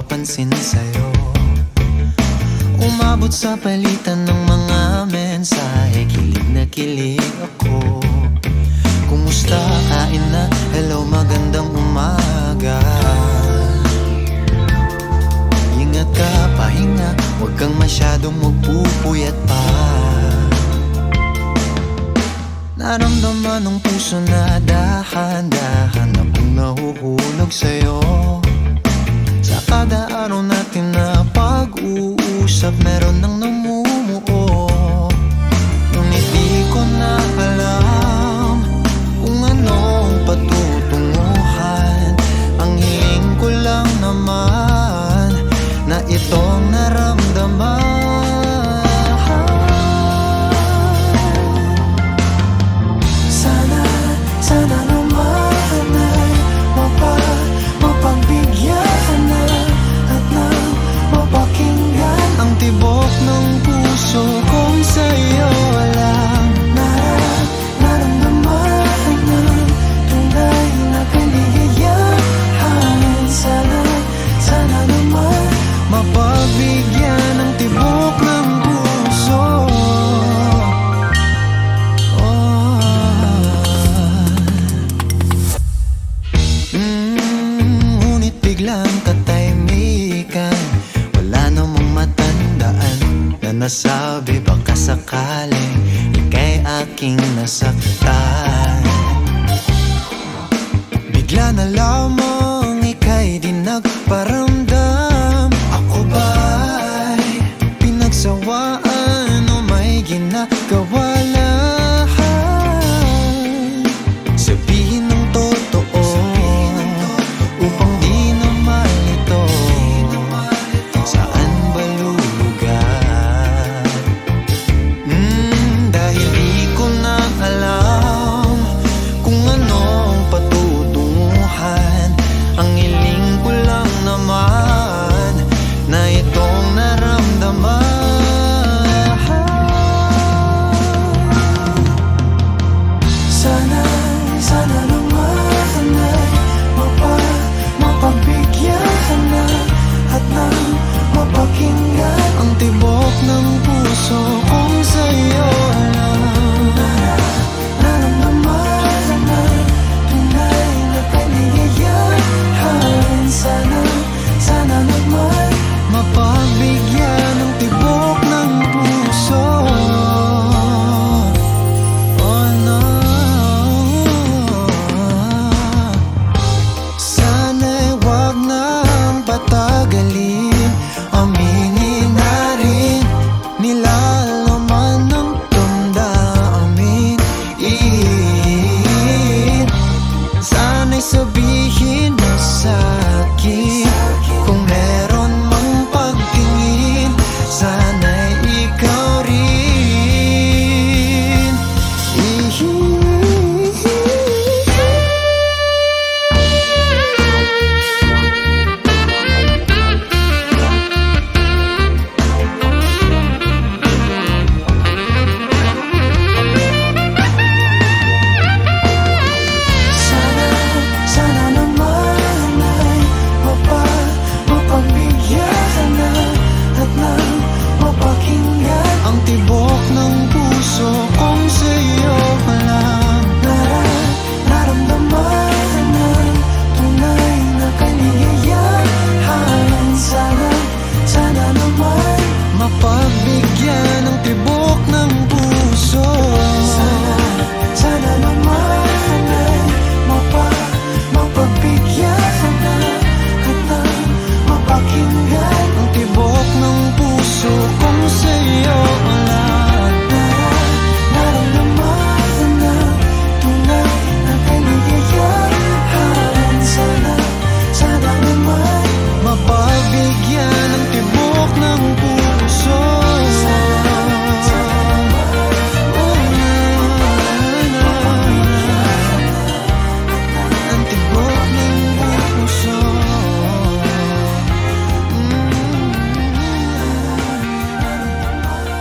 nagpapansin sa'yo. Umabot sa palitan ng mga mensahe, kilig na kilig ako. Kumusta, kain na, hello, magandang umaga. Ingat ka, pahinga, huwag kang masyadong magpupuyat pa. Naramdaman ng puso na dahan-dahan akong nahuhulog sa'yo. Sa kada araw natin na pag-uusap, meron nang namumuo. Ngunit di ko na alam kung anong patutunguhan. Ang hiling ko lang naman na itong naramdaman. Sana naman ay mapagbigyan na at nang mapakinggan ang tibok ng puso kong sa'yo lang naramdaman ng tunay na kaligayahan. Sana naman mapagbigyan ng tibok ng puso. Ngunit biglang katahimikan, wala namang matandaan na nasabi baka sakaling ika'y aking nasaktan. Bigla na lamang ika'y di nagparamdam. Ako ba'y pinagsawaan o may ginagawa lang? Sabihin ng totoo upang di na malito. Saan ba lulugar? Dahil di ko na alam kung anong patutunguhan. Ang hiling ko lang naman na itong naramdaman. Sana naman ay mapagbigyan na at nang mapakinggan ang tibok ng puso kong sa'yo lang naramdaman na tunay na kaligayahan. Sana naman mapagbigyan ng tibok ng puso. Oh no, sana'y wag nang patagalin. Aminin na rin nilalaman ng damdamin. Sana'y sabihin mo sa'kin